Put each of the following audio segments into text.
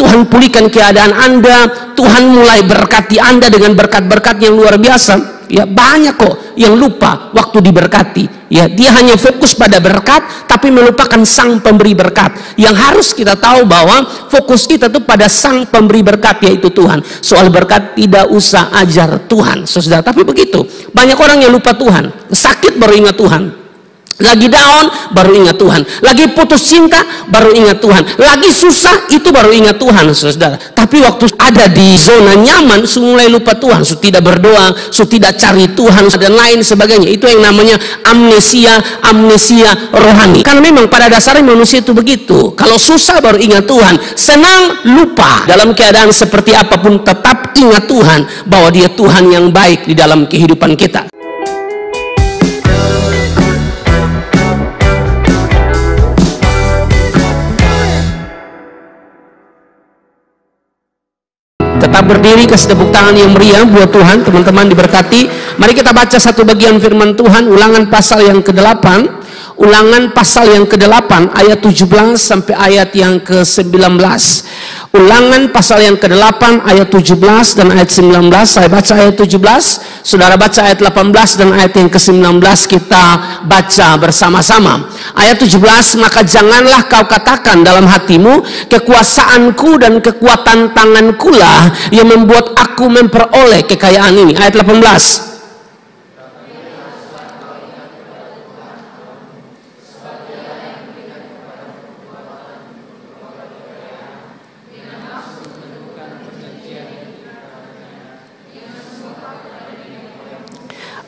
Tuhan pulihkan keadaan Anda, Tuhan mulai berkati Anda dengan berkat-berkat yang luar biasa. Ya, banyak kok yang lupa waktu diberkati. Ya, dia hanya fokus pada berkat tapi melupakan sang pemberi berkat. Yang harus kita tahu bahwa fokus kita tuh pada sang pemberi berkat, yaitu Tuhan. Soal berkat tidak usah ajar Tuhan, saudara. Tapi begitu, banyak orang yang lupa Tuhan. Sakit baru ingat Tuhan. Lagi down baru ingat Tuhan, lagi putus cinta baru ingat Tuhan, lagi susah itu baru ingat Tuhan, saudara. Tapi waktu ada di zona nyaman, mulai lupa Tuhan, tidak berdoa, tidak cari Tuhan dan lain sebagainya. Itu yang namanya amnesia rohani. Karena memang pada dasarnya manusia itu begitu. Kalau susah baru ingat Tuhan, senang lupa. Dalam keadaan seperti apapun tetap ingat Tuhan, bahwa Dia Tuhan yang baik di dalam kehidupan kita. Tetap berdiri, kasih tepuk tangan yang meriah buat Tuhan. Teman-teman diberkati. Mari kita baca satu bagian firman Tuhan, Ulangan pasal yang ke-8. Ulangan pasal yang ke-8 ayat 17 sampai ayat yang ke-19. Ulangan pasal yang ke-8 ayat 17 dan ayat 19. Saya baca ayat 17, saudara baca ayat 18 dan ayat yang ke-19 kita baca bersama-sama. Ayat 17, maka janganlah kau katakan dalam hatimu, kekuasaanku dan kekuatan tanganku lah yang membuat aku memperoleh kekayaan ini. Ayat 18.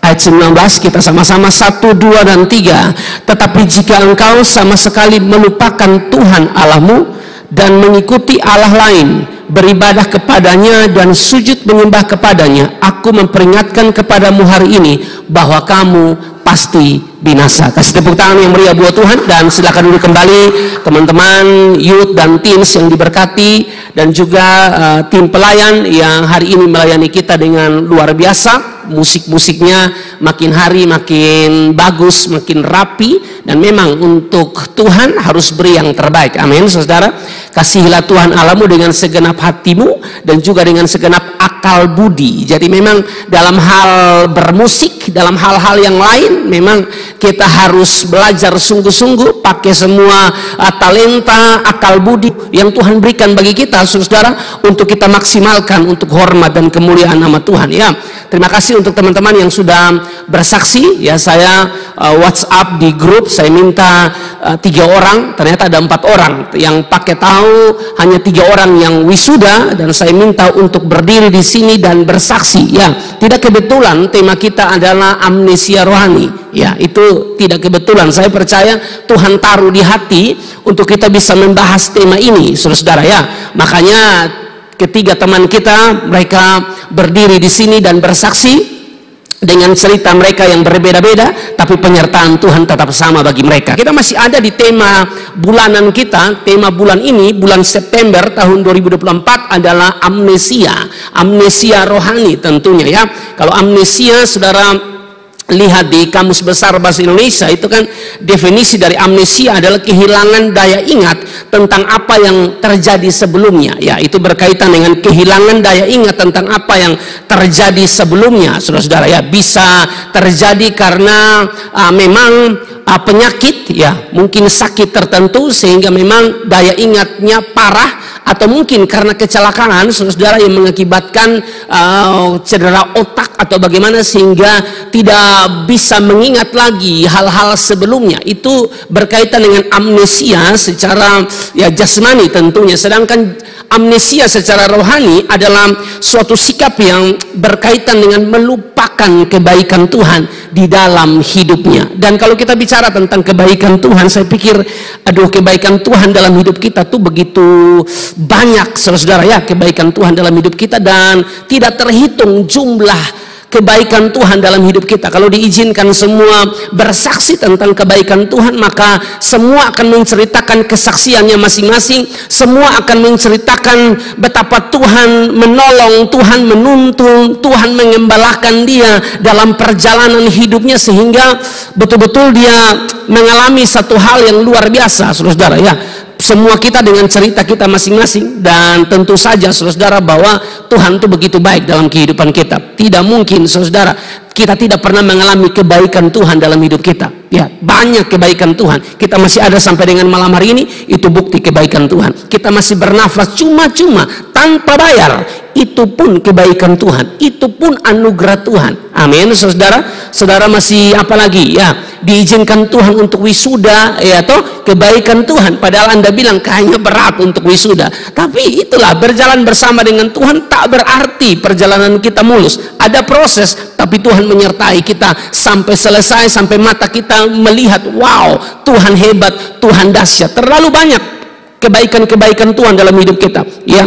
Ayat 19 kita sama-sama 1, 2, dan 3. Tetapi jika engkau sama sekali melupakan Tuhan Allahmu dan mengikuti Allah lain, beribadah kepadanya dan sujud menyembah kepadanya, aku memperingatkan kepadamu hari ini bahwa kamu pasti binasa. Kasih tepuk tangan yang meriah buat Tuhan. Dan silakan duduk kembali teman-teman youth dan teens yang diberkati, dan juga tim pelayan yang hari ini melayani kita dengan luar biasa. Musik-musiknya makin hari makin bagus, makin rapi, dan memang untuk Tuhan harus beri yang terbaik. Amin, saudara. Kasihilah Tuhan Allahmu dengan segenap hatimu dan juga dengan segenap akal budi. Jadi memang dalam hal bermusik, dalam hal-hal yang lain, memang kita harus belajar sungguh-sungguh, pakai semua talenta, akal budi yang Tuhan berikan bagi kita, saudara, untuk kita maksimalkan untuk hormat dan kemuliaan nama Tuhan. Ya, terima kasih untuk teman-teman yang sudah bersaksi. Ya, saya WhatsApp di grup, saya minta 3 orang, ternyata ada 4 orang yang pakai tahu, hanya 3 orang yang wisuda, dan saya minta untuk berdiri di sini dan bersaksi. Ya, tidak kebetulan tema kita adalah amnesia rohani. Ya, itu tidak kebetulan. Saya percaya Tuhan taruh di hati untuk kita bisa membahas tema ini, saudara-saudara. Ya, makanya ketiga teman kita, mereka berdiri di sini dan bersaksi dengan cerita mereka yang berbeda-beda, tapi penyertaan Tuhan tetap sama bagi mereka. Kita masih ada di tema bulanan kita. Tema bulan ini, bulan September tahun 2024 adalah amnesia rohani tentunya. Ya, kalau amnesia, saudara lihat di Kamus Besar Bahasa Indonesia, itu kan definisi dari amnesia adalah kehilangan daya ingat tentang apa yang terjadi sebelumnya. Ya, itu berkaitan dengan kehilangan daya ingat tentang apa yang terjadi sebelumnya, saudara-saudara. Ya, bisa terjadi karena memang penyakit, ya, mungkin sakit tertentu sehingga memang daya ingatnya parah, atau mungkin karena kecelakaan, saudara, yang mengakibatkan cedera otak atau bagaimana sehingga tidak bisa mengingat lagi hal-hal sebelumnya. Itu berkaitan dengan amnesia secara jasmani tentunya. Sedangkan amnesia secara rohani adalah suatu sikap yang berkaitan dengan melupakan kebaikan Tuhan di dalam hidupnya. Dan kalau kita bicara tentang kebaikan Tuhan, saya pikir kebaikan Tuhan dalam hidup kita tuh begitu banyak, saudara-saudara. Ya, kebaikan Tuhan dalam hidup kita, dan tidak terhitung jumlah kebaikan Tuhan dalam hidup kita. Kalau diizinkan semua bersaksi tentang kebaikan Tuhan, maka semua akan menceritakan kesaksiannya masing-masing. Semua akan menceritakan betapa Tuhan menolong, Tuhan menuntun, Tuhan mengembalakan dia dalam perjalanan hidupnya, sehingga betul-betul dia mengalami satu hal yang luar biasa, saudara-saudara. Ya, semua kita dengan cerita kita masing-masing, dan tentu saja saudara bahwa Tuhan itu begitu baik dalam kehidupan kita. Tidak mungkin saudara kita tidak pernah mengalami kebaikan Tuhan dalam hidup kita. Ya, banyak kebaikan Tuhan. Kita masih ada sampai dengan malam hari ini, itu bukti kebaikan Tuhan. Kita masih bernafas cuma-cuma tanpa bayar, itu pun kebaikan Tuhan, itu pun anugerah Tuhan. Amin, saudara. Saudara masih apalagi ya, diizinkan Tuhan untuk wisuda, ya toh, kebaikan Tuhan. Padahal Anda bilang kayaknya berat untuk wisuda, tapi itulah berjalan bersama dengan Tuhan. Tak berarti perjalanan kita mulus, ada proses, tapi Tuhan menyertai kita sampai selesai, sampai mata kita melihat, wow, Tuhan hebat, Tuhan dahsyat. Terlalu banyak kebaikan-kebaikan Tuhan dalam hidup kita, ya.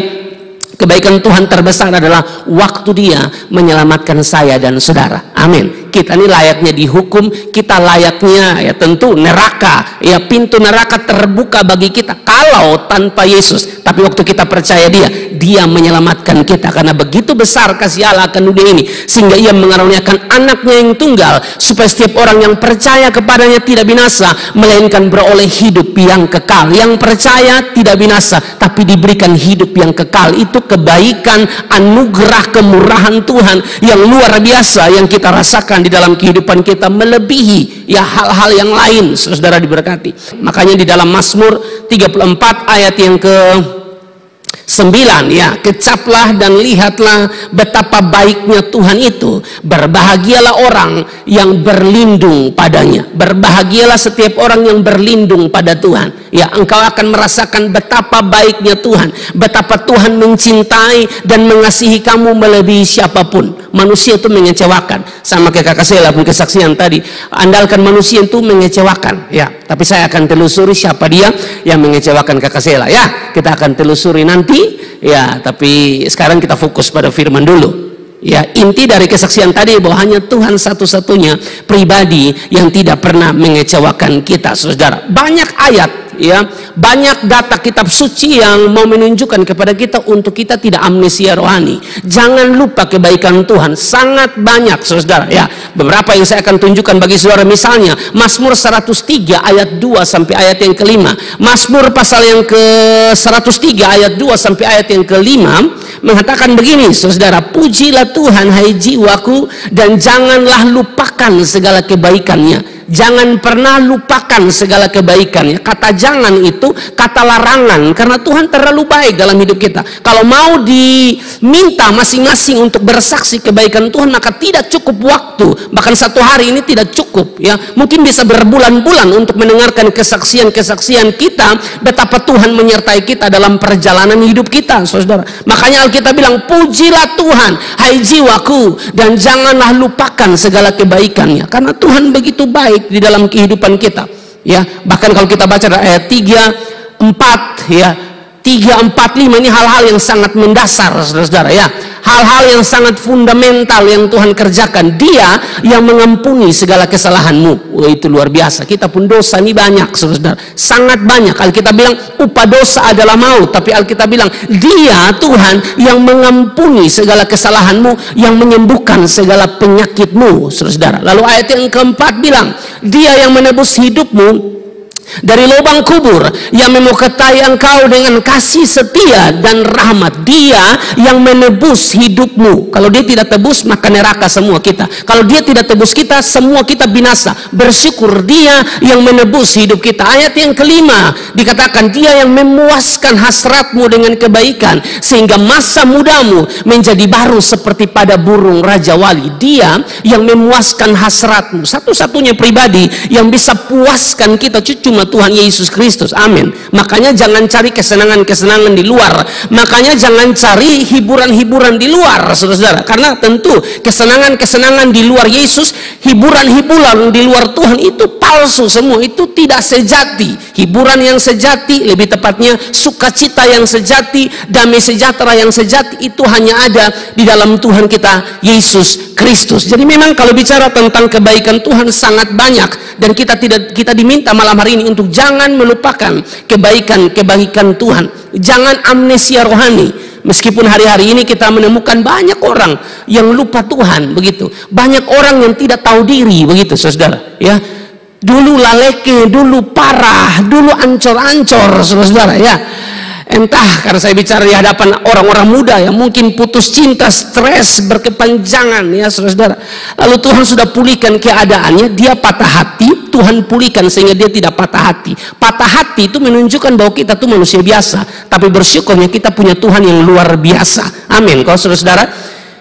Kebaikan Tuhan terbesar adalah waktu Dia menyelamatkan saya dan saudara. Amin. Kita ini layaknya dihukum, kita layaknya ya tentu neraka, ya pintu neraka terbuka bagi kita kalau tanpa Yesus. Tapi waktu kita percaya Dia menyelamatkan kita, karena begitu besar kasih Allah akan dunia ini sehingga Ia mengaruniakan anaknya yang tunggal supaya setiap orang yang percaya kepadanya tidak binasa melainkan beroleh hidup yang kekal. Yang percaya tidak binasa tapi diberikan hidup yang kekal. Itu kebaikan, anugerah, kemurahan Tuhan yang luar biasa yang kita rasakan di dalam kehidupan kita, melebihi ya hal-hal yang lain. Saudara diberkati. Makanya di dalam Mazmur 34 ayat yang ke 9, ya, kecaplah dan lihatlah betapa baiknya Tuhan itu. Berbahagialah orang yang berlindung padanya. Berbahagialah setiap orang yang berlindung pada Tuhan. Ya, engkau akan merasakan betapa baiknya Tuhan, betapa Tuhan mencintai dan mengasihi kamu melebihi siapapun. Manusia itu mengecewakan, sama kayak kakak Sela pun kesaksian tadi. Andalkan manusia itu mengecewakan, ya. Tapi saya akan telusuri siapa dia yang mengecewakan kakak Sela, ya. Kita akan telusuri nanti, ya. Tapi sekarang kita fokus pada firman dulu. Ya, inti dari kesaksian tadi bahwa hanya Tuhan satu-satunya pribadi yang tidak pernah mengecewakan kita, saudara. Banyak ayat, ya, banyak data kitab suci yang mau menunjukkan kepada kita untuk kita tidak amnesia rohani. Jangan lupa kebaikan Tuhan, sangat banyak, saudara. Ya, beberapa yang saya akan tunjukkan bagi saudara, misalnya Mazmur 103 ayat 2 sampai ayat yang ke-5. Mazmur pasal yang ke-103 ayat 2 sampai ayat yang ke-5 mengatakan begini, saudara, pujilah Tuhan hai jiwaku dan janganlah lupakan segala kebaikannya. Jangan pernah lupakan segala kebaikannya. Kata jangan itu kata larangan, karena Tuhan terlalu baik dalam hidup kita. Kalau mau diminta masing-masing untuk bersaksi kebaikan Tuhan, maka tidak cukup waktu. Bahkan satu hari ini tidak cukup, ya. Mungkin bisa berbulan-bulan untuk mendengarkan kesaksian-kesaksian kita betapa Tuhan menyertai kita dalam perjalanan hidup kita, saudara. Makanya Alkitab bilang, pujilah Tuhan hai jiwaku dan janganlah lupakan segala kebaikannya, karena Tuhan begitu baik di dalam kehidupan kita, ya. Bahkan kalau kita baca ayat 3, 4, ya, 3, 4, 5 ini hal-hal yang sangat mendasar, saudara, ya. Hal-hal yang sangat fundamental yang Tuhan kerjakan. Dia yang mengampuni segala kesalahanmu. Wah, itu luar biasa. Kita pun dosa ini banyak, saudara, sangat banyak. Alkitab bilang upah dosa adalah maut, tapi Alkitab bilang Dia Tuhan yang mengampuni segala kesalahanmu, yang menyembuhkan segala penyakitmu, saudara. Lalu ayat yang keempat bilang Dia yang menebus hidupmu dari lubang kubur, yang memukatai engkau dengan kasih setia dan rahmat. Dia yang menebus hidupmu. Kalau Dia tidak tebus, maka neraka semua kita. Kalau Dia tidak tebus kita, semua kita binasa. Bersyukur Dia yang menebus hidup kita. Ayat yang kelima dikatakan Dia yang memuaskan hasratmu dengan kebaikan sehingga masa mudamu menjadi baru seperti pada burung Raja Wali. Dia yang memuaskan hasratmu. Satu-satunya pribadi yang bisa puaskan kita cuma Tuhan Yesus Kristus. Amin. Makanya jangan cari kesenangan-kesenangan di luar. Makanya jangan cari hiburan-hiburan di luar, saudara. Karena tentu kesenangan-kesenangan di luar Yesus, hiburan-hiburan di luar Tuhan itu palsu semua. Itu tidak sejati. Hiburan yang sejati, lebih tepatnya sukacita yang sejati, damai sejahtera yang sejati, itu hanya ada di dalam Tuhan kita Yesus Kristus. Jadi memang kalau bicara tentang kebaikan Tuhan sangat banyak, dan kita diminta malam hari ini untuk jangan melupakan kebaikan Tuhan. Jangan amnesia rohani. Meskipun hari-hari ini kita menemukan banyak orang yang lupa Tuhan, begitu. Banyak orang yang tidak tahu diri, begitu, saudara. Ya, Dulu laleke, dulu parah, dulu ancor-ancor, saudara-saudara ya. Entah karena saya bicara di hadapan orang-orang muda yang mungkin putus cinta, stres, berkepanjangan ya saudara-saudara. Lalu Tuhan sudah pulihkan keadaannya, dia patah hati, Tuhan pulihkan sehingga dia tidak patah hati. Patah hati itu menunjukkan bahwa kita tuh manusia biasa, tapi bersyukurnya kita punya Tuhan yang luar biasa. Amin. Kalau saudara-saudara,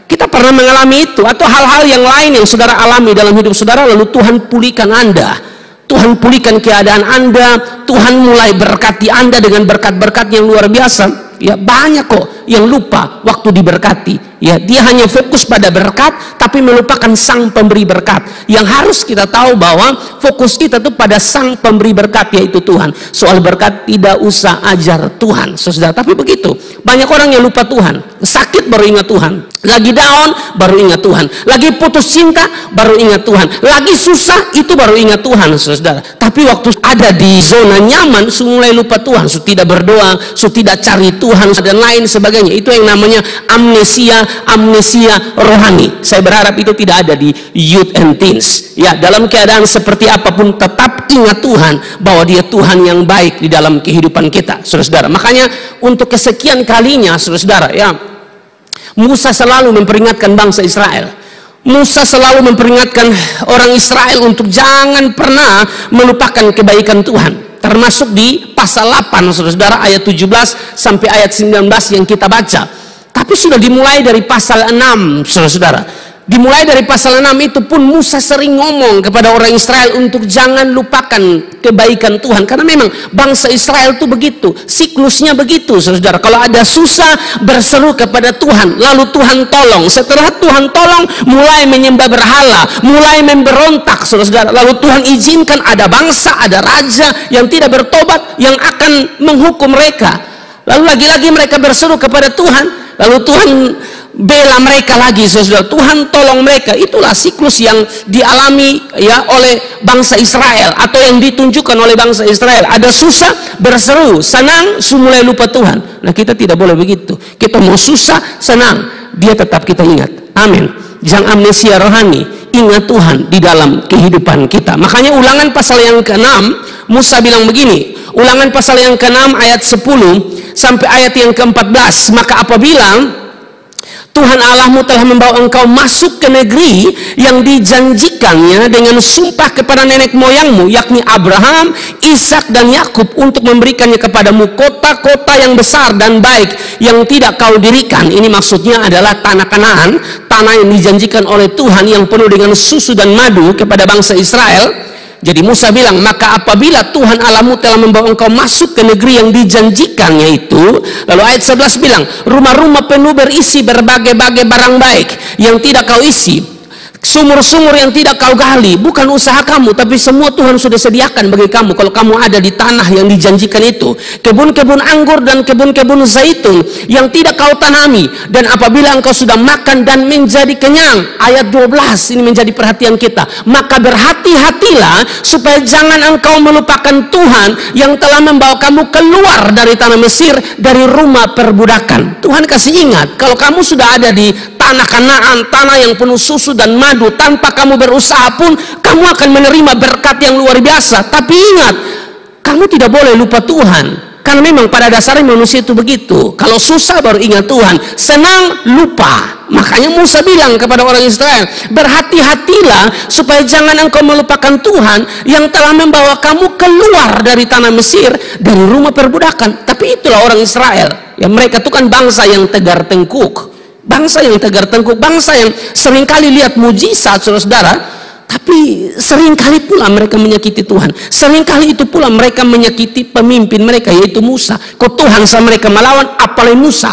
kita pernah mengalami itu atau hal-hal yang lain yang saudara alami dalam hidup saudara, lalu Tuhan pulihkan Anda. Tuhan pulihkan keadaan Anda, Tuhan mulai berkati Anda dengan berkat-berkat yang luar biasa. Ya, banyak kok yang lupa waktu diberkati. Ya, dia hanya fokus pada berkat tapi melupakan sang pemberi berkat. Yang harus kita tahu bahwa fokus kita tuh pada sang pemberi berkat, yaitu Tuhan. Soal berkat tidak usah ajar Tuhan, saudara. Tapi begitu, banyak orang yang lupa Tuhan. Sakit baru ingat Tuhan, lagi down baru ingat Tuhan, lagi putus cinta baru ingat Tuhan, lagi susah itu baru ingat Tuhan, saudara. Tapi waktu ada di zona nyaman, mulai lupa Tuhan, tidak berdoa, tidak cari Tuhan dan lain sebagainya. Itu yang namanya amnesia rohani. Saya berharap itu tidak ada di youth and teens. Ya, dalam keadaan seperti apapun tetap ingat Tuhan, bahwa dia Tuhan yang baik di dalam kehidupan kita, saudara. Makanya untuk kesekian kalinya, saudara, ya, Musa selalu memperingatkan bangsa Israel. Musa selalu memperingatkan orang Israel untuk jangan pernah melupakan kebaikan Tuhan. Termasuk di pasal 8, saudara, ayat 17 sampai ayat 19 yang kita baca. Tapi sudah dimulai dari pasal 6, saudara. Dimulai dari pasal 6 itu pun Musa sering ngomong kepada orang Israel untuk jangan lupakan kebaikan Tuhan. Karena memang bangsa Israel itu begitu, siklusnya begitu, saudara. Kalau ada susah, berseru kepada Tuhan, lalu Tuhan tolong. Setelah Tuhan tolong, mulai menyembah berhala, mulai memberontak, saudara. Lalu Tuhan izinkan ada bangsa, ada raja yang tidak bertobat, yang akan menghukum mereka. Lalu lagi-lagi mereka berseru kepada Tuhan, lalu Tuhan bela mereka lagi, saudara. Tuhan tolong mereka. Itulah siklus yang dialami ya oleh bangsa Israel, atau yang ditunjukkan oleh bangsa Israel. Ada susah, berseru, senang, mulai lupa Tuhan. Nah, kita tidak boleh begitu. Kita mau susah, senang, dia tetap kita ingat. Amin. Jangan amnesia rohani, ingat Tuhan di dalam kehidupan kita. Makanya Ulangan pasal yang ke-6, Musa bilang begini. Ulangan pasal yang ke-6 ayat 10 sampai ayat yang ke-14. Maka apabila Tuhan Allahmu telah membawa engkau masuk ke negeri yang dijanjikannya dengan sumpah kepada nenek moyangmu, yakni Abraham, Ishak dan Yakub, untuk memberikannya kepadamu kota-kota yang besar dan baik yang tidak kau dirikan. Ini maksudnya adalah tanah Kanaan, tanah yang dijanjikan oleh Tuhan yang penuh dengan susu dan madu kepada bangsa Israel. Jadi Musa bilang, maka apabila Tuhan Allahmu telah membawa engkau masuk ke negeri yang dijanjikannya itu, lalu ayat 11 bilang, rumah-rumah penuh berisi berbagai-bagai barang baik yang tidak kau isi, sumur-sumur yang tidak kau gali, bukan usaha kamu, tapi semua Tuhan sudah sediakan bagi kamu kalau kamu ada di tanah yang dijanjikan itu. Kebun-kebun anggur dan kebun-kebun zaitun yang tidak kau tanami, dan apabila engkau sudah makan dan menjadi kenyang, ayat 12 ini menjadi perhatian kita, maka berhati-hatilah supaya jangan engkau melupakan Tuhan yang telah membawa kamu keluar dari tanah Mesir, dari rumah perbudakan. Tuhan kasih ingat, kalau kamu sudah ada di tanah Kanaan, tanah yang penuh susu dan madu, tanpa kamu berusaha pun kamu akan menerima berkat yang luar biasa. Tapi ingat, kamu tidak boleh lupa Tuhan, karena memang pada dasarnya manusia itu begitu. Kalau susah baru ingat Tuhan, senang lupa. Makanya Musa bilang kepada orang Israel, berhati-hatilah supaya jangan engkau melupakan Tuhan yang telah membawa kamu keluar dari tanah Mesir, dari rumah perbudakan. Tapi itulah orang Israel, ya, mereka itu kan bangsa yang tegar tengkuk, bangsa yang tegar tengkuk, bangsa yang seringkali lihat mujizat, saudara, tapi seringkali pula mereka menyakiti Tuhan. Seringkali itu pula mereka menyakiti pemimpin mereka, yaitu Musa. Kok Tuhan sama mereka melawan, apalagi Musa.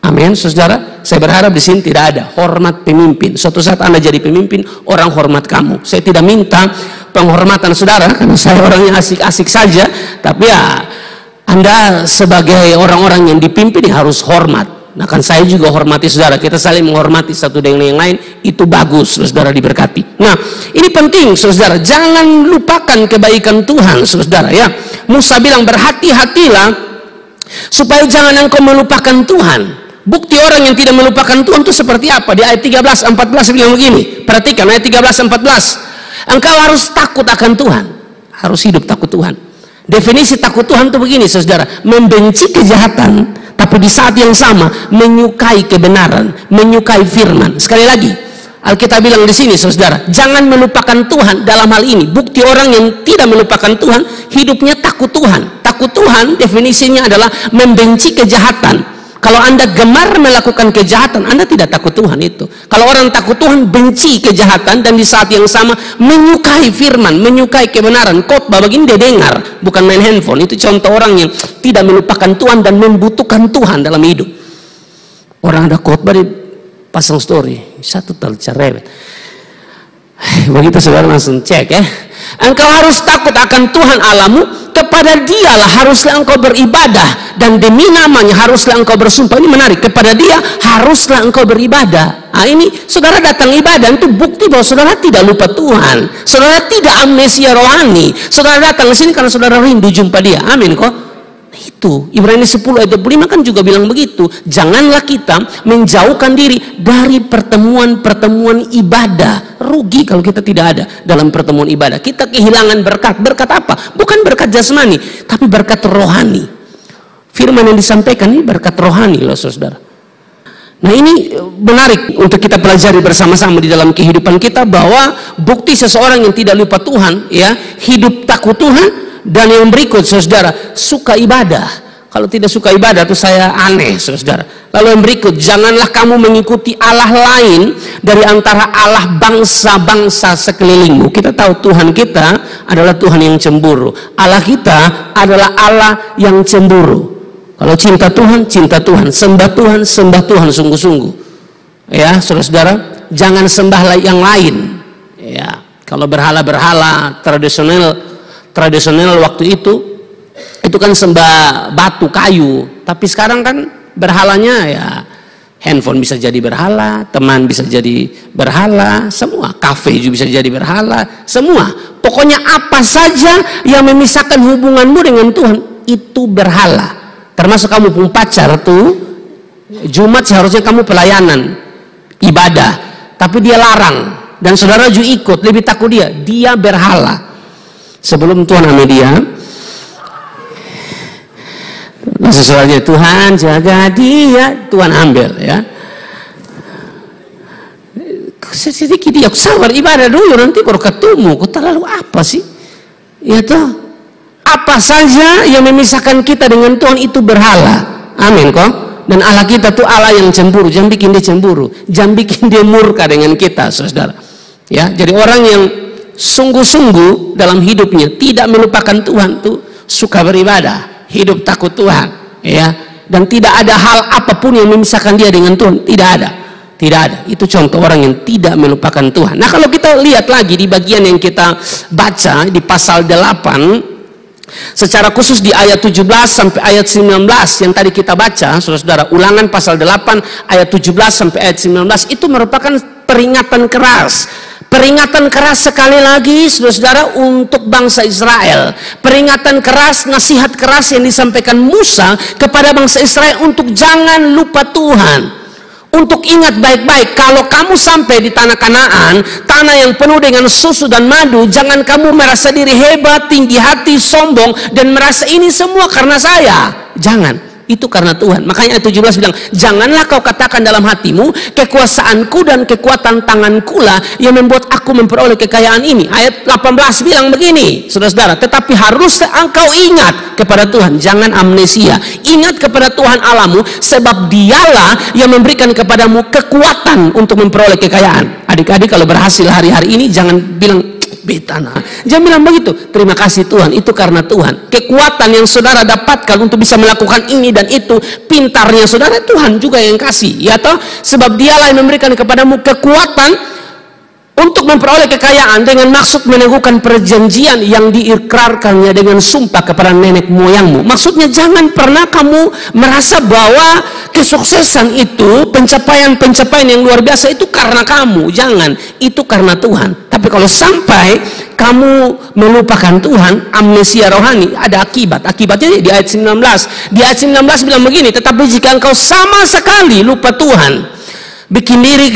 Amin, saudara. Saya berharap di sini tidak ada hormat pemimpin. Suatu saat Anda jadi pemimpin, orang hormat kamu. Saya tidak minta penghormatan saudara, karena saya orangnya asik-asik saja. Tapi ya, Anda sebagai orang-orang yang dipimpin harus hormat. Nah, kan saya juga hormati saudara, kita saling menghormati satu dengan yang lain, itu bagus, saudara diberkati. Nah, ini penting, saudara, jangan lupakan kebaikan Tuhan, saudara, ya. Musa bilang, berhati-hatilah supaya jangan engkau melupakan Tuhan. Bukti orang yang tidak melupakan Tuhan itu seperti apa? Di ayat 13-14 bilang begini, perhatikan ayat 13-14. Engkau harus takut akan Tuhan, harus hidup takut Tuhan. Definisi takut Tuhan itu begini, saudara, membenci kejahatan, tapi di saat yang sama menyukai kebenaran, menyukai firman. Sekali lagi, Alkitab bilang di sini, saudara, jangan melupakan Tuhan dalam hal ini. Bukti orang yang tidak melupakan Tuhan, hidupnya takut Tuhan. Takut Tuhan definisinya adalah membenci kejahatan. Kalau Anda gemar melakukan kejahatan, Anda tidak takut Tuhan itu. Kalau orang takut Tuhan, benci kejahatan, dan di saat yang sama menyukai firman, menyukai kebenaran. Khotbah begini dia dengar, bukan main handphone. Itu contoh orang yang tidak melupakan Tuhan dan membutuhkan Tuhan dalam hidup. Orang ada khotbah di pasang story, satu tal cerewet. Begitu saudara langsung cek ya. Engkau harus takut akan Tuhan Allahmu, kepada Dialah haruslah engkau beribadah, dan demi namanya haruslah engkau bersumpah. Ini menarik, kepada Dia haruslah engkau beribadah. Nah, ini saudara datang ibadah itu bukti bahwa saudara tidak lupa Tuhan, saudara tidak amnesia rohani. Saudara datang ke sini karena saudara rindu jumpa Dia. Amin kok. Itu Ibrani 10 ayat 25 kan juga bilang begitu. Janganlah kita menjauhkan diri dari pertemuan-pertemuan ibadah. Rugi kalau kita tidak ada dalam pertemuan ibadah. Kita kehilangan berkat. Berkat apa? Bukan berkat jasmani, tapi berkat rohani. Firman yang disampaikan ini berkat rohani loh saudara. Nah, ini menarik untuk kita pelajari bersama-sama di dalam kehidupan kita, bahwa bukti seseorang yang tidak lupa Tuhan, ya, hidup takut Tuhan. Dan yang berikut, saudara, suka ibadah. Kalau tidak suka ibadah itu saya aneh, saudara. Lalu yang berikut, janganlah kamu mengikuti Allah lain dari antara Allah bangsa-bangsa sekelilingmu. Kita tahu Tuhan kita adalah Tuhan yang cemburu. Allah kita adalah Allah yang cemburu. Kalau cinta Tuhan, cinta Tuhan. Sembah Tuhan, sembah Tuhan sungguh-sungguh. Ya, saudara-saudara, jangan sembah yang lain. Ya, kalau berhala-berhala tradisional waktu itu kan sembah batu kayu, tapi sekarang kan berhalanya ya handphone bisa jadi berhala, teman bisa jadi berhala, semua kafe juga bisa jadi berhala, semua. Pokoknya apa saja yang memisahkan hubunganmu dengan Tuhan itu berhala. Termasuk kamu pun pacar tuh, Jumat seharusnya kamu pelayanan ibadah, tapi dia larang dan saudara juga ikut, lebih takut dia berhala. Sebelum Tuhan ambil dia, sesuatu Tuhan jaga dia, Tuhan ambil ya. Sedikit dia sabar ibadah dulu, nanti kalau ketemu, kau terlalu apa sih? Ya toh, apa saja yang memisahkan kita dengan Tuhan itu berhala. Amin kok. Dan Allah kita tuh Allah yang cemburu, jangan bikin dia cemburu, jangan bikin dia murka dengan kita, saudara. Ya, jadi orang yang sungguh-sungguh dalam hidupnya tidak melupakan Tuhan tuh suka beribadah, hidup takut Tuhan, ya, dan tidak ada hal apapun yang memisahkan dia dengan Tuhan, tidak ada. Itu contoh orang yang tidak melupakan Tuhan. Nah, kalau kita lihat lagi di bagian yang kita baca di pasal 8, secara khusus di ayat 17 sampai ayat 19 yang tadi kita baca, saudara, Ulangan pasal 8 ayat 17 sampai ayat 19 itu merupakan peringatan keras. Peringatan keras sekali lagi, saudara, untuk bangsa Israel. Peringatan keras, nasihat keras yang disampaikan Musa kepada bangsa Israel untuk jangan lupa Tuhan. Untuk ingat baik-baik, kalau kamu sampai di tanah Kanaan, tanah yang penuh dengan susu dan madu, jangan kamu merasa diri hebat, tinggi hati, sombong, dan merasa ini semua karena saya. Jangan. Itu karena Tuhan. Makanya ayat 17 bilang, janganlah kau katakan dalam hatimu, kekuasaanku dan kekuatan tanganku lah yang membuat aku memperoleh kekayaan ini. Ayat 18 bilang begini, saudara-saudara, tetapi harus engkau ingat kepada Tuhan, jangan amnesia. Ingat kepada Tuhan Allahmu, sebab Dialah yang memberikan kepadamu kekuatan untuk memperoleh kekayaan. Adik-adik kalau berhasil hari-hari ini, jangan bilang betana, jangan bilang begitu. Terima kasih Tuhan, itu karena Tuhan. Kekuatan yang saudara dapatkan untuk bisa melakukan ini dan itu, pintarnya saudara, Tuhan juga yang kasih, ya toh? Sebab Dialah yang memberikan kepadamu kekuatan untuk memperoleh kekayaan dengan maksud meneguhkan perjanjian yang diikrarkannya dengan sumpah kepada nenek moyangmu. Maksudnya jangan pernah kamu merasa bahwa kesuksesan itu, pencapaian-pencapaian yang luar biasa itu karena kamu. Jangan, itu karena Tuhan. Tapi kalau sampai kamu melupakan Tuhan, amnesia rohani, ada akibat. Akibatnya di ayat 19. Di ayat 19 bilang begini, tetapi jika engkau sama sekali lupa Tuhan, bikin diri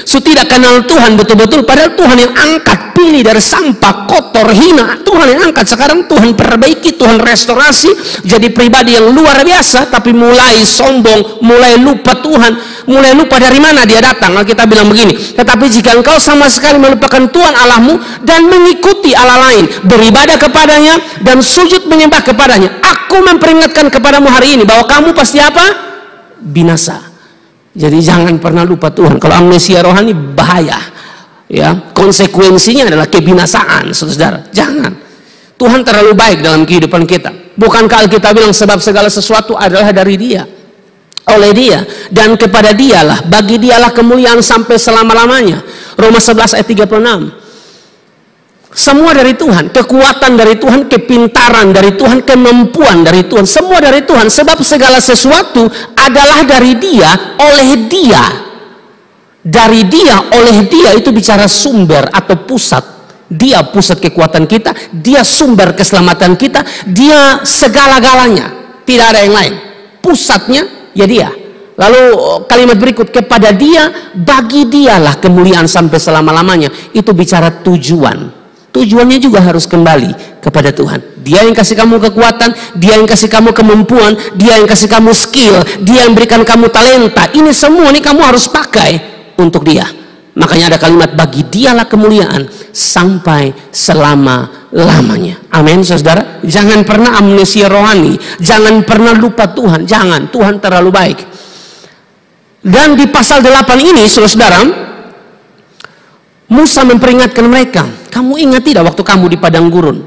tidak kenal Tuhan betul-betul, padahal Tuhan yang angkat, pilih dari sampah, kotor, hina, Tuhan yang angkat. Sekarang Tuhan perbaiki, Tuhan restorasi, jadi pribadi yang luar biasa, tapi mulai sombong, mulai lupa Tuhan, mulai lupa dari mana dia datang. Kita bilang begini, tetapi jika engkau sama sekali melupakan Tuhan Allahmu dan mengikuti Allah lain, beribadah kepadanya dan sujud menyembah kepadanya, aku memperingatkan kepadamu hari ini bahwa kamu pasti apa? Binasa. Jadi jangan pernah lupa Tuhan. Kalau amnesia rohani bahaya, ya, konsekuensinya adalah kebinasaan, saudara. Jangan. Tuhan terlalu baik dalam kehidupan kita. Bukankah Alkitab bilang sebab segala sesuatu adalah dari Dia, oleh Dia, dan kepada Dialah, bagi Dialah kemuliaan sampai selama-lamanya. Roma 11 ayat 36. Semua dari Tuhan, kekuatan dari Tuhan, kepintaran dari Tuhan, kemampuan dari Tuhan, semua dari Tuhan. Sebab segala sesuatu adalah dari Dia, oleh Dia. Dari Dia, oleh Dia, itu bicara sumber atau pusat. Dia pusat kekuatan kita, Dia sumber keselamatan kita, Dia segala-galanya, tidak ada yang lain. Pusatnya ya Dia. Lalu kalimat berikut, kepada Dia, bagi Dialah kemuliaan sampai selama-lamanya. Itu bicara tujuan. Tujuannya juga harus kembali kepada Tuhan. Dia yang kasih kamu kekuatan, Dia yang kasih kamu kemampuan, Dia yang kasih kamu skill, Dia yang berikan kamu talenta. Ini semua ini kamu harus pakai untuk Dia. Makanya ada kalimat, bagi Dialah kemuliaan sampai selama-lamanya. Amin, saudara. Jangan pernah amnesia rohani, jangan pernah lupa Tuhan. Jangan, Tuhan terlalu baik. Dan di pasal 8 ini, saudara, Musa memperingatkan mereka, kamu ingat tidak waktu kamu di padang gurun,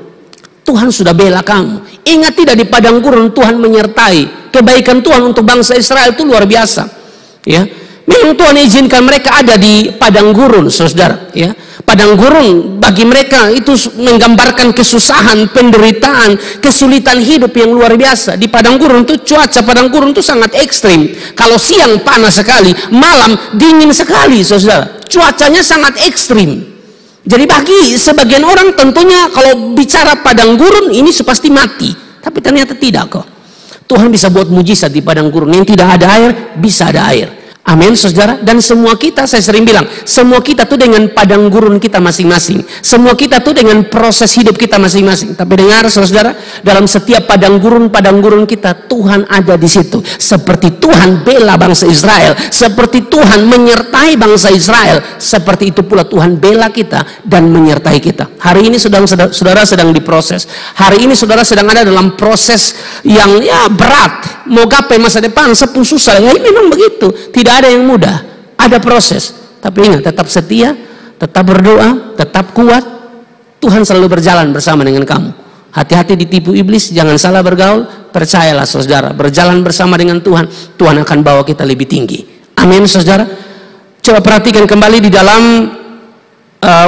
Tuhan sudah bela kamu. Ingat tidak di padang gurun Tuhan menyertai. Kebaikan Tuhan untuk bangsa Israel itu luar biasa. Ya, memang Tuhan izinkan mereka ada di padang gurun, saudara. Ya, padang gurun bagi mereka itu menggambarkan kesusahan, penderitaan, kesulitan hidup yang luar biasa. Di padang gurun itu cuaca padang gurun itu sangat ekstrim. Kalau siang panas sekali, malam dingin sekali, saudara. Cuacanya sangat ekstrim. Jadi bagi sebagian orang tentunya kalau bicara padang gurun ini pasti mati. Tapi ternyata tidak kok. Tuhan bisa buat mujizat di padang gurun. Yang tidak ada air, bisa ada air. Amin, saudara. Dan semua kita, saya sering bilang, semua kita tuh dengan padang gurun kita masing-masing. Semua kita tuh dengan proses hidup kita masing-masing. Tapi dengar, saudara, dalam setiap padang gurun kita, Tuhan ada di situ. Seperti Tuhan bela bangsa Israel, seperti Tuhan menyertai bangsa Israel, seperti itu pula Tuhan bela kita dan menyertai kita. Hari ini saudara sedang diproses. Hari ini saudara sedang ada dalam proses yang ya berat. Mau gapai masa depan, sepuluh susah. Ya, memang begitu. Tidak ada yang mudah, ada proses. Tapi ingat, tetap setia, tetap berdoa, tetap kuat. Tuhan selalu berjalan bersama dengan kamu. Hati-hati ditipu iblis, jangan salah bergaul. Percayalah saudara, berjalan bersama dengan Tuhan, Tuhan akan bawa kita lebih tinggi. Amin, saudara. Coba perhatikan kembali di dalam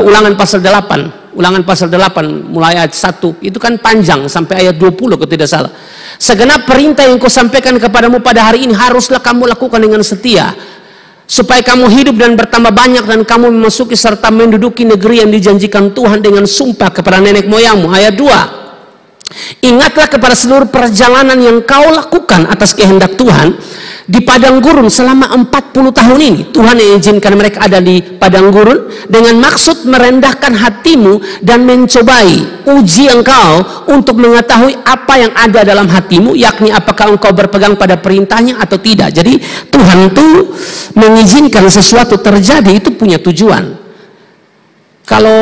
Ulangan pasal 8. Ulangan pasal 8 mulai ayat 1. Itu kan panjang sampai ayat 20 kalau tidak salah. Segenap perintah yang kau sampaikan kepadamu pada hari ini haruslah kamu lakukan dengan setia, supaya kamu hidup dan bertambah banyak dan kamu memasuki serta menduduki negeri yang dijanjikan Tuhan dengan sumpah kepada nenek moyangmu. Ayat 2. Ingatlah kepada seluruh perjalanan yang kau lakukan atas kehendak Tuhan di padang gurun selama 40 tahun ini. Tuhan yang izinkan mereka ada di padang gurun dengan maksud merendahkan hatimu dan mencobai, uji engkau untuk mengetahui apa yang ada dalam hatimu, yakni apakah engkau berpegang pada perintahnya atau tidak. Jadi Tuhan itu mengizinkan sesuatu terjadi, itu punya tujuan. Kalau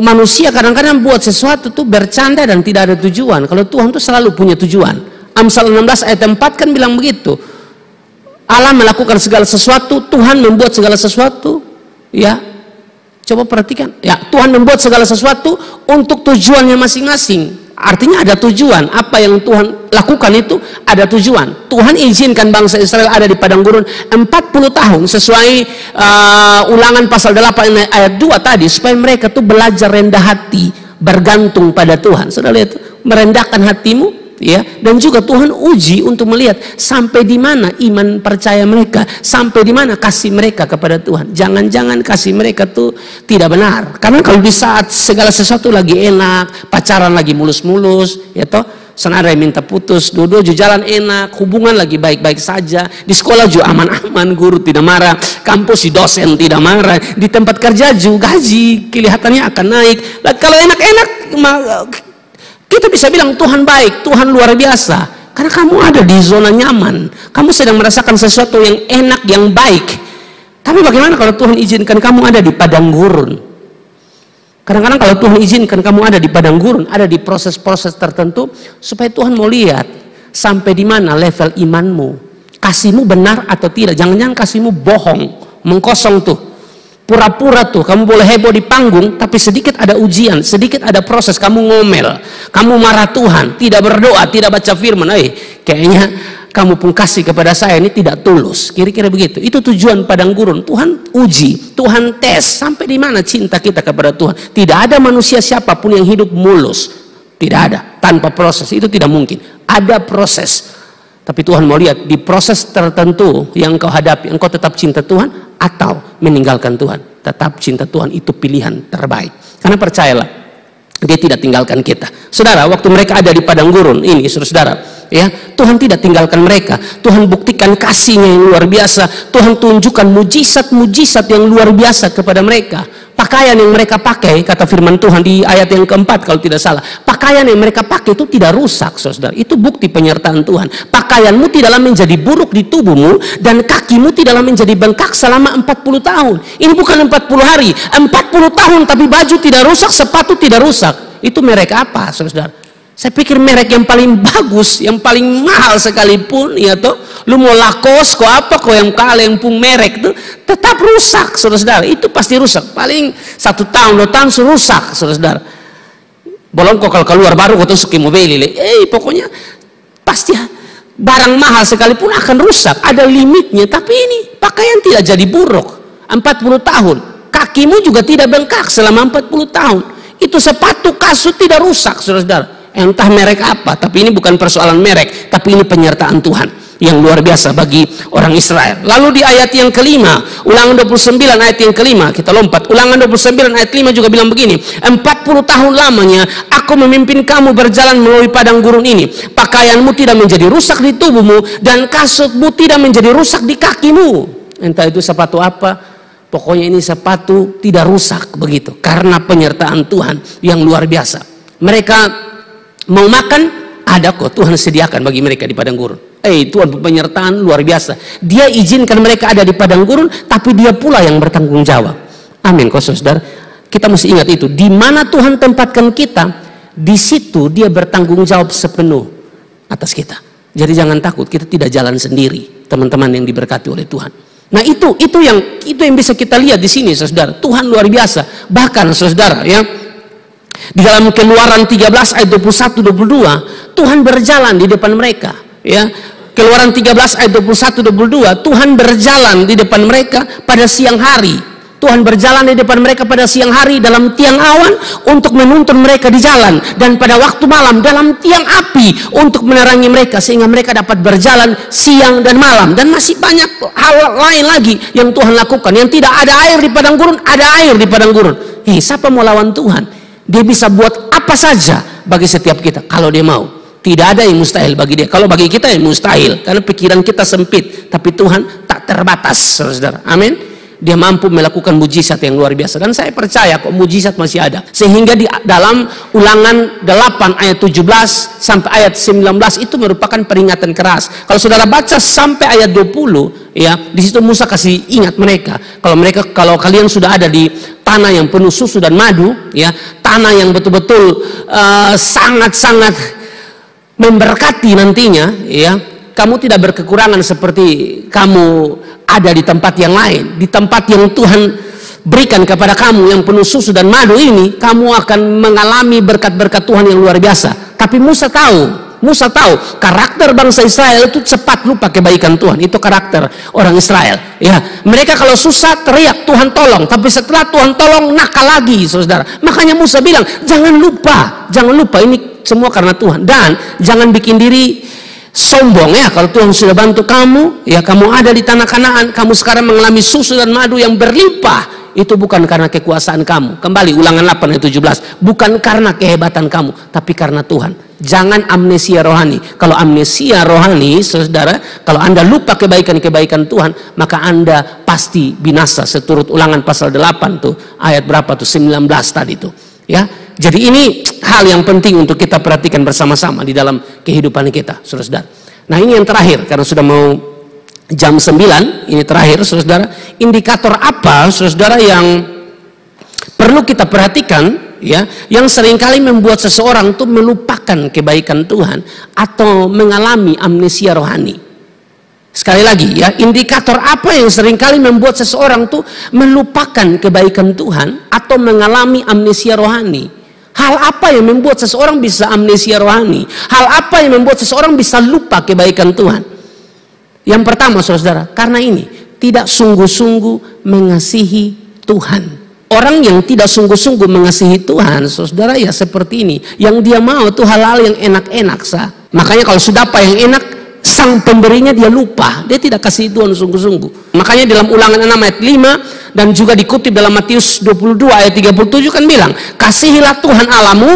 manusia kadang-kadang buat sesuatu tuh bercanda dan tidak ada tujuan. Kalau Tuhan tuh selalu punya tujuan. Amsal 16 ayat 4 kan bilang begitu. Allah melakukan segala sesuatu, Tuhan membuat segala sesuatu. Ya, coba perhatikan. Ya, Tuhan membuat segala sesuatu untuk tujuannya masing-masing. Artinya ada tujuan. Apa yang Tuhan lakukan itu ada tujuan. Tuhan izinkan bangsa Israel ada di padang gurun 40 tahun sesuai Ulangan pasal 8 ayat 2 tadi, supaya mereka tuh belajar rendah hati, bergantung pada Tuhan. Saudara lihat, merendahkan hatimu. Ya, dan juga Tuhan uji untuk melihat sampai di mana iman percaya mereka, sampai di mana kasih mereka kepada Tuhan. Jangan-jangan kasih mereka tuh tidak benar. Karena kalau di saat segala sesuatu lagi enak, pacaran lagi mulus-mulus, ya toh, senada minta putus, dua-dua jalan enak, hubungan lagi baik-baik saja, di sekolah juga aman-aman, guru tidak marah, kampus si dosen tidak marah, di tempat kerja juga gaji kelihatannya akan naik. Nah, kalau enak-enak kita bisa bilang Tuhan baik, Tuhan luar biasa, karena kamu ada di zona nyaman, kamu sedang merasakan sesuatu yang enak, yang baik. Tapi bagaimana kalau Tuhan izinkan kamu ada di padang gurun? Kadang-kadang kalau Tuhan izinkan kamu ada di padang gurun, ada di proses-proses tertentu, supaya Tuhan mau lihat sampai di mana level imanmu, kasihmu benar atau tidak. Jangan-jangan kasihmu bohong, mengkosong tuh, pura-pura tuh. Kamu boleh heboh di panggung, tapi sedikit ada ujian, sedikit ada proses, kamu ngomel, kamu marah Tuhan, tidak berdoa, tidak baca firman. Kayaknya kamu pun kasih kepada saya ini tidak tulus, kira-kira begitu. Itu tujuan padang gurun. Tuhan uji, Tuhan tes sampai di mana cinta kita kepada Tuhan. Tidak ada manusia siapapun yang hidup mulus, tidak ada tanpa proses, itu tidak mungkin. Ada proses, tapi Tuhan mau lihat di proses tertentu yang engkau hadapi, engkau tetap cinta Tuhan atau meninggalkan Tuhan. Tetap cinta Tuhan itu pilihan terbaik, karena percayalah, Dia tidak tinggalkan kita. Saudara, waktu mereka ada di padang gurun ini, saudara, ya, Tuhan tidak tinggalkan mereka. Tuhan buktikan kasih-Nya yang luar biasa. Tuhan tunjukkan mujizat-mujizat yang luar biasa kepada mereka. Pakaian yang mereka pakai, kata firman Tuhan di ayat yang keempat kalau tidak salah, pakaian yang mereka pakai itu tidak rusak, saudara. Itu bukti penyertaan Tuhan. Pakaianmu tidaklah menjadi buruk di tubuhmu, dan kakimu tidaklah menjadi bengkak selama 40 tahun. Ini bukan 40 hari, 40 tahun, tapi baju tidak rusak, sepatu tidak rusak. Itu merek apa, saudara? Saya pikir merek yang paling bagus, yang paling mahal sekalipun, ya toh, lu mau Lacoste, kok apa, kok yang kaleng pun merek tuh, tetap rusak, saudara. Itu pasti rusak. Paling 1 tahun, 2 tahun rusak, saudara. Belum kok kalau keluar baru kok tusuk mobil, pokoknya pasti barang mahal sekalipun akan rusak. Ada limitnya. Tapi ini pakaian tidak jadi buruk 40 tahun. Kakimu juga tidak bengkak selama 40 tahun. Itu sepatu, kasut tidak rusak, saudara. Entah merek apa, tapi ini bukan persoalan merek, tapi ini penyertaan Tuhan yang luar biasa bagi orang Israel. Lalu di ayat yang kelima, Ulangan 29 ayat yang kelima, kita lompat. Ulangan 29 ayat 5 juga bilang begini, 40 tahun lamanya aku memimpin kamu berjalan melalui padang gurun ini. Pakaianmu tidak menjadi rusak di tubuhmu, dan kasutmu tidak menjadi rusak di kakimu. Entah itu sepatu apa, pokoknya ini sepatu tidak rusak begitu, karena penyertaan Tuhan yang luar biasa. Mereka mau makan, ada kok Tuhan sediakan bagi mereka di padang gurun. Tuhan penyertaan luar biasa. Dia izinkan mereka ada di padang gurun, tapi Dia pula yang bertanggung jawab. Amin, kok saudara. Kita mesti ingat itu. Di mana Tuhan tempatkan kita, di situ Dia bertanggung jawab sepenuh atas kita. Jadi jangan takut, kita tidak jalan sendiri, teman-teman yang diberkati oleh Tuhan. Nah itu yang bisa kita lihat di sini, saudara. Tuhan luar biasa. Bahkan, saudara, ya, di dalam Keluaran 13 ayat 21-22, Tuhan berjalan di depan mereka, ya. Keluaran 13 ayat 21-22, Tuhan berjalan di depan mereka pada siang hari. Tuhan berjalan di depan mereka pada siang hari dalam tiang awan untuk menuntun mereka di jalan, dan pada waktu malam dalam tiang api untuk menerangi mereka, sehingga mereka dapat berjalan siang dan malam. Dan masih banyak hal lain lagi yang Tuhan lakukan. Yang tidak ada air di padang gurun, ada air di padang gurun. Siapa mau lawan Tuhan? Dia bisa buat apa saja bagi setiap kita kalau Dia mau. Tidak ada yang mustahil bagi Dia. Kalau bagi kita yang mustahil, karena pikiran kita sempit. Tapi Tuhan tak terbatas, saudara. Amin. Dia mampu melakukan mujizat yang luar biasa. Dan saya percaya kok mujizat masih ada. Sehingga di dalam Ulangan 8 ayat 17 sampai ayat 19 itu merupakan peringatan keras. Kalau saudara baca sampai ayat 20, ya, di situ Musa kasih ingat mereka. Kalau kalian sudah ada di tanah yang penuh susu dan madu, ya, tanah yang betul-betul sangat-sangat memberkati nantinya, ya, kamu tidak berkekurangan seperti kamu ada di tempat yang lain. Di tempat yang Tuhan berikan kepada kamu yang penuh susu dan madu ini, kamu akan mengalami berkat-berkat Tuhan yang luar biasa. Tapi Musa tahu karakter bangsa Israel itu cepat lupa kebaikan Tuhan. Itu karakter orang Israel, ya. Mereka kalau susah teriak Tuhan tolong, tapi setelah Tuhan tolong nakal lagi, saudara. Makanya Musa bilang jangan lupa ini semua karena Tuhan, dan jangan bikin diri sombong, ya. Kalau Tuhan sudah bantu kamu, ya, kamu ada di tanah Kanaan, kamu sekarang mengalami susu dan madu yang berlimpah, itu bukan karena kekuasaan kamu. Kembali Ulangan 8 ayat 17, bukan karena kehebatan kamu, tapi karena Tuhan. Jangan amnesia rohani. Kalau amnesia rohani, saudara, kalau Anda lupa kebaikan-kebaikan Tuhan, maka Anda pasti binasa. Seturut Ulangan pasal 8 tuh, ayat berapa tuh? 19 tadi tuh. Ya, jadi ini hal yang penting untuk kita perhatikan bersama-sama di dalam kehidupan kita, saudara. Nah, ini yang terakhir, karena sudah mau jam 9, ini terakhir, saudara. Indikator apa, saudara, yang perlu kita perhatikan, ya, yang seringkali membuat seseorang tuh melupakan kebaikan Tuhan atau mengalami amnesia rohani. Sekali lagi, ya, indikator apa yang seringkali membuat seseorang tuh melupakan kebaikan Tuhan atau mengalami amnesia rohani? Hal apa yang membuat seseorang bisa amnesia rohani? Hal apa yang membuat seseorang bisa lupa kebaikan Tuhan? Yang pertama, saudara, karena ini tidak sungguh-sungguh mengasihi Tuhan. Orang yang tidak sungguh-sungguh mengasihi Tuhan, saudara, ya seperti ini. Yang dia mau tuh hal-hal yang enak-enak, sah. Makanya kalau sudah apa yang enak, sang pemberinya dia lupa. Dia tidak kasih Tuhan sungguh-sungguh. Makanya dalam Ulangan 6 ayat 5 dan juga dikutip dalam Matius 22 ayat 37 kan bilang, kasihilah Tuhan Allahmu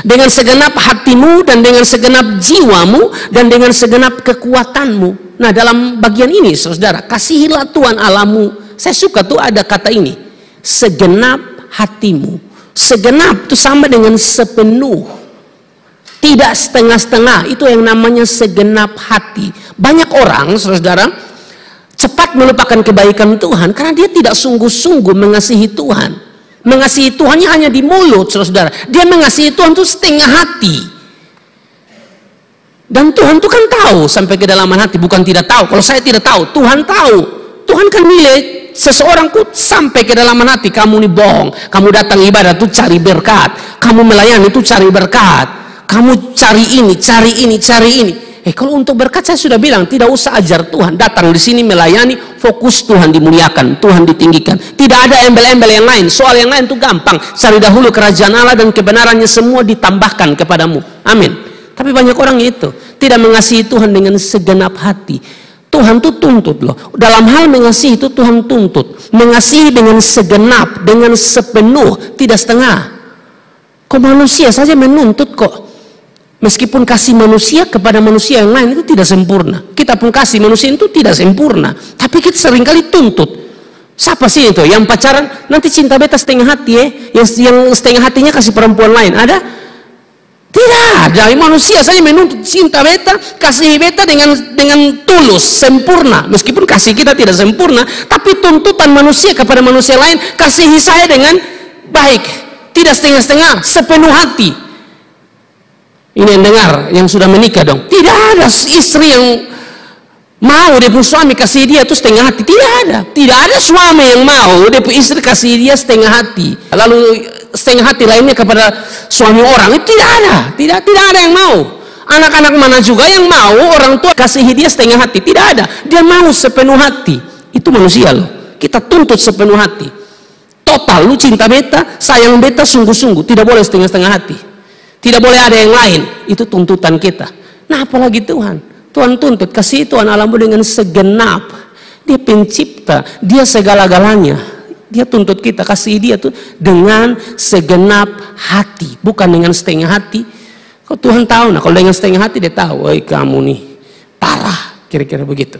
dengan segenap hatimu dan dengan segenap jiwamu dan dengan segenap kekuatanmu. Nah, dalam bagian ini, saudara, kasihilah Tuhan Allahmu. Saya suka tuh ada kata ini, segenap hatimu. Segenap itu sama dengan sepenuh. Tidak setengah-setengah, itu yang namanya segenap hati. Banyak orang, saudara, cepat melupakan kebaikan Tuhan karena dia tidak sungguh-sungguh mengasihi Tuhan. Mengasihi Tuhannya hanya di mulut, saudara. Dia mengasihi Tuhan itu setengah hati. Dan Tuhan itu kan tahu sampai kedalaman hati, bukan tidak tahu. Kalau saya tidak tahu, Tuhan tahu. Tuhan kan milik seseorang ku sampai kedalaman hati. Kamu ini bohong, kamu datang ibadah itu cari berkat, kamu melayani itu cari berkat. Kamu cari ini, cari ini, cari ini. Kalau untuk berkat saya sudah bilang, tidak usah ajar Tuhan. Datang di sini melayani, fokus Tuhan dimuliakan, Tuhan ditinggikan. Tidak ada embel-embel yang lain. Soal yang lain itu gampang. Cari dahulu kerajaan Allah dan kebenarannya, semua ditambahkan kepadamu. Amin. Tapi banyak orang itu tidak mengasihi Tuhan dengan segenap hati. Tuhan itu tuntut loh. Dalam hal mengasihi itu Tuhan tuntut. Mengasihi dengan segenap, dengan sepenuh, tidak setengah. Kok manusia saja menuntut kok. Meskipun kasih manusia kepada manusia yang lain itu tidak sempurna. Kita pun kasih manusia itu tidak sempurna. Tapi kita seringkali tuntut. Siapa sih itu yang pacaran nanti cinta beta setengah hati ya? Yang setengah hatinya kasih perempuan lain. Ada? Tidak ada. Manusia saja menuntut cinta beta, kasih beta dengan tulus, sempurna. Meskipun kasih kita tidak sempurna, tapi tuntutan manusia kepada manusia lain, kasihi saya dengan baik. Tidak setengah-setengah, sepenuh hati. Ini yang dengar, yang sudah menikah dong. Tidak ada istri yang mau dia pun suami kasih dia itu setengah hati. Tidak ada. Tidak ada suami yang mau dia pun istri kasih dia setengah hati. Lalu setengah hati lainnya kepada suami orang. Itu tidak ada. Tidak ada yang mau. Anak-anak mana juga yang mau orang tua kasih dia setengah hati. Tidak ada. Dia mau sepenuh hati. Itu manusia loh. Kita tuntut sepenuh hati. Total, lu cinta beta, sayang beta sungguh-sungguh. Tidak boleh setengah-setengah hati. Tidak boleh ada yang lain. Itu tuntutan kita. Nah, apalagi Tuhan. Tuhan tuntut, kasih Tuhan Allahmu dengan segenap. Dia pencipta, dia segala-galanya. Dia tuntut kita, kasih dia tuh dengan segenap hati. Bukan dengan setengah hati. Kok Tuhan tahu, nah kalau dengan setengah hati dia tahu, woi kamu nih parah. Kira-kira begitu.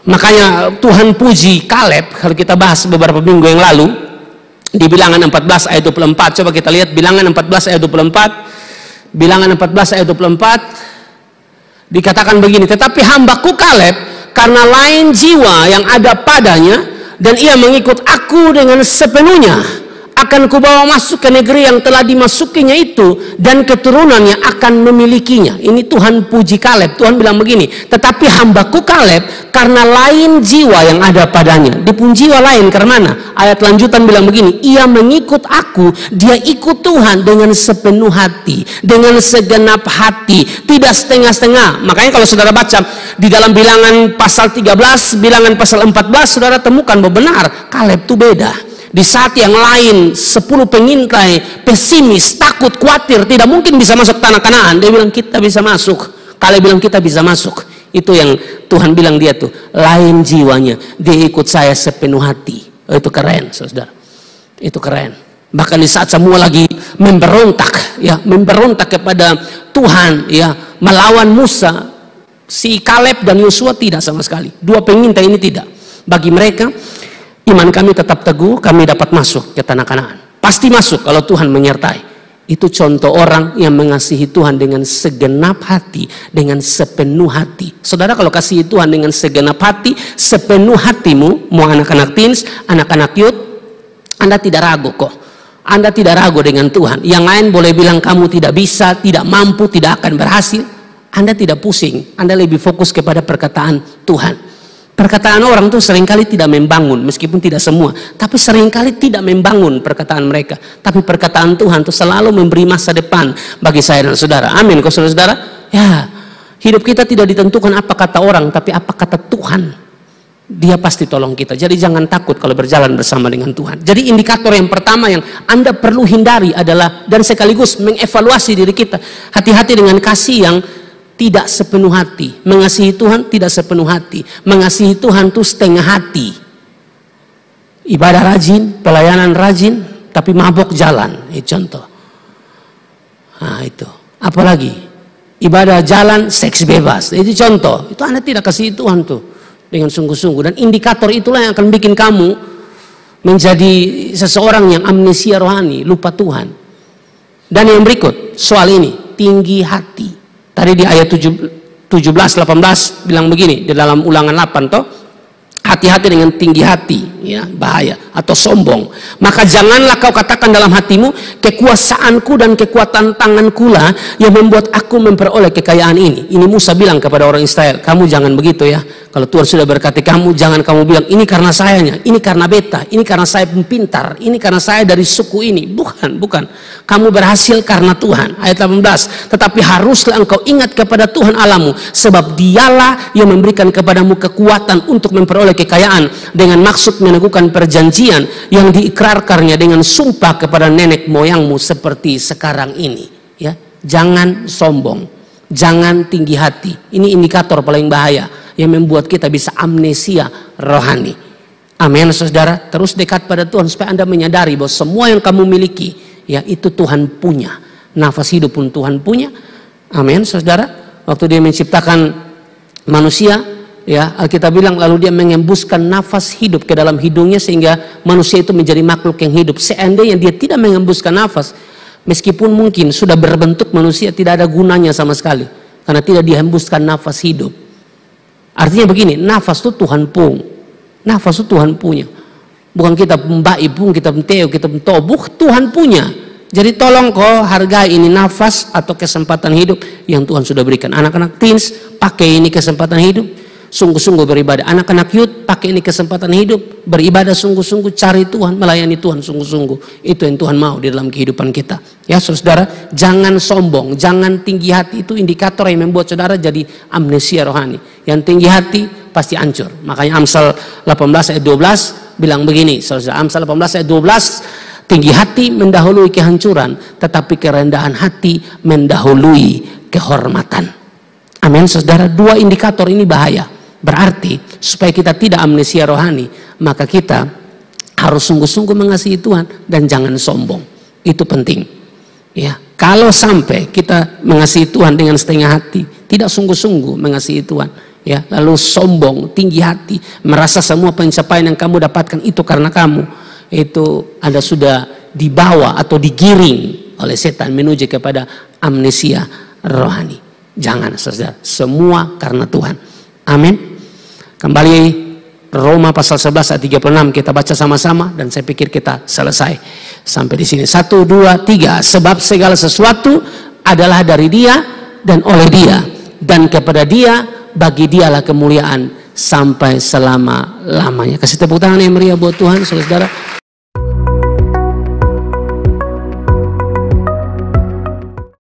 Makanya Tuhan puji Kaleb, kalau kita bahas beberapa minggu yang lalu. Di Bilangan 14 ayat 24, coba kita lihat Bilangan 14 ayat 24. Bilangan 14 ayat 24 dikatakan begini, tetapi hambaku Kaleb karena lain jiwa yang ada padanya dan ia mengikut aku dengan sepenuhnya, akan kubawa masuk ke negeri yang telah dimasukinya itu dan keturunannya akan memilikinya. Ini Tuhan puji Kaleb. Tuhan bilang begini, tetapi hambaku Kaleb karena lain jiwa yang ada padanya. Dia pun jiwa lain karena mana? Ayat lanjutan bilang begini, ia mengikut aku, dia ikut Tuhan dengan sepenuh hati, dengan segenap hati, tidak setengah-setengah. Makanya kalau saudara baca di dalam Bilangan pasal 13, Bilangan pasal 14, saudara temukan bahwa benar Kaleb itu beda. Di saat yang lain 10 pengintai pesimis, takut, khawatir, tidak mungkin bisa masuk tanah Kanaan, dia bilang kita bisa masuk. Kaleb bilang kita bisa masuk. Itu yang Tuhan bilang dia tuh lain jiwanya, dia ikut saya sepenuh hati. Oh, itu keren saudara, itu keren. Bahkan di saat semua lagi memberontak, ya, memberontak kepada Tuhan, ya, melawan Musa, si Kaleb dan Yosua tidak sama sekali. Dua pengintai ini tidak. Bagi mereka, iman kami tetap teguh, kami dapat masuk ke tanah Kanaan. Pasti masuk kalau Tuhan menyertai. Itu contoh orang yang mengasihi Tuhan dengan segenap hati, dengan sepenuh hati. Saudara, kalau kasih Tuhan dengan segenap hati, sepenuh hatimu, mau anak-anak teens, anak-anak youth, Anda tidak ragu kok. Anda tidak ragu dengan Tuhan. Yang lain boleh bilang kamu tidak bisa, tidak mampu, tidak akan berhasil. Anda tidak pusing. Anda lebih fokus kepada perkataan Tuhan. Perkataan orang itu seringkali tidak membangun, meskipun tidak semua, tapi seringkali tidak membangun perkataan mereka. Tapi perkataan Tuhan itu selalu memberi masa depan bagi saya dan saudara. Amin, kok saudara-saudara? Ya, hidup kita tidak ditentukan apa kata orang, tapi apa kata Tuhan. Dia pasti tolong kita. Jadi jangan takut kalau berjalan bersama dengan Tuhan. Jadi indikator yang pertama yang Anda perlu hindari adalah, dan sekaligus mengevaluasi diri kita, hati-hati dengan kasih yang tidak sepenuh hati. Mengasihi Tuhan tidak sepenuh hati. Mengasihi Tuhan itu setengah hati. Ibadah rajin, pelayanan rajin, tapi mabok jalan. Itu contoh. Nah itu. Apalagi ibadah jalan, seks bebas. Itu contoh. Itu Anda tidak kasih Tuhan tuh dengan sungguh-sungguh. Dan indikator itulah yang akan bikin kamu menjadi seseorang yang amnesia rohani, lupa Tuhan. Dan yang berikut, soal ini, tinggi hati. Tadi di ayat 17-18 bilang begini, di dalam Ulangan 8 toh, hati-hati dengan tinggi hati, ya, bahaya, atau sombong. Maka janganlah kau katakan dalam hatimu, kekuasaanku dan kekuatan tanganku lah yang membuat aku memperoleh kekayaan ini. Ini Musa bilang kepada orang Israel, kamu jangan begitu ya. Kalau Tuhan sudah berkati kamu, jangan kamu bilang ini karena sayanya, ini karena beta, ini karena saya pintar, ini karena saya dari suku ini. Bukan, bukan. Kamu berhasil karena Tuhan. Ayat 18. Tetapi haruslah engkau ingat kepada Tuhan Allahmu, sebab Dialah yang memberikan kepadamu kekuatan untuk memperoleh kekayaan, dengan maksud meneguhkan perjanjian yang diikrarkannya dengan sumpah kepada nenek moyangmu seperti sekarang ini. Ya, jangan sombong, jangan tinggi hati. Ini indikator paling bahaya yang membuat kita bisa amnesia rohani. Amin, saudara. Terus dekat pada Tuhan supaya Anda menyadari bahwa semua yang kamu miliki, ya, itu Tuhan punya. Nafas hidup pun Tuhan punya. Amin, saudara. Waktu Dia menciptakan manusia, ya, Alkitab bilang lalu Dia mengembuskan nafas hidup ke dalam hidungnya sehingga manusia itu menjadi makhluk yang hidup. Seandainya Dia tidak mengembuskan nafas, meskipun mungkin sudah berbentuk manusia, tidak ada gunanya sama sekali karena tidak dihembuskan nafas hidup. Artinya begini, nafas itu Tuhan pun, nafas itu Tuhan punya. Bukan kita pembai pun, kita penteo, kita pentobuk, Tuhan punya. Jadi tolong kau hargai ini nafas atau kesempatan hidup yang Tuhan sudah berikan. Anak-anak teens, pakai ini kesempatan hidup, sungguh-sungguh beribadah. Anak-anak youth, pakai ini kesempatan hidup, beribadah sungguh-sungguh, cari Tuhan, melayani Tuhan sungguh-sungguh. Itu yang Tuhan mau di dalam kehidupan kita. Ya saudara, jangan sombong, jangan tinggi hati. Itu indikator yang membuat saudara jadi amnesia rohani. Yang tinggi hati pasti hancur. Makanya Amsal 18 ayat 12 bilang begini, saudara. Amsal 18 ayat 12, tinggi hati mendahului kehancuran, tetapi kerendahan hati mendahului kehormatan. Amin, saudara. Dua indikator ini bahaya. Berarti supaya kita tidak amnesia rohani, maka kita harus sungguh-sungguh mengasihi Tuhan dan jangan sombong. Itu penting. Ya, kalau sampai kita mengasihi Tuhan dengan setengah hati, tidak sungguh-sungguh mengasihi Tuhan, ya, lalu sombong, tinggi hati, merasa semua pencapaian yang kamu dapatkan itu karena kamu, itu Anda sudah dibawa atau digiring oleh setan menuju kepada amnesia rohani. Jangan, saudara. Semua karena Tuhan. Amin. Kembali Roma pasal 11 ayat 36 kita baca sama-sama dan saya pikir kita selesai sampai di sini. 1, 2, 3. Sebab segala sesuatu adalah dari Dia dan oleh Dia dan kepada Dia, bagi Dialah kemuliaan sampai selama-lamanya. Kasih tepuk tangan yang meriah buat Tuhan, saudara.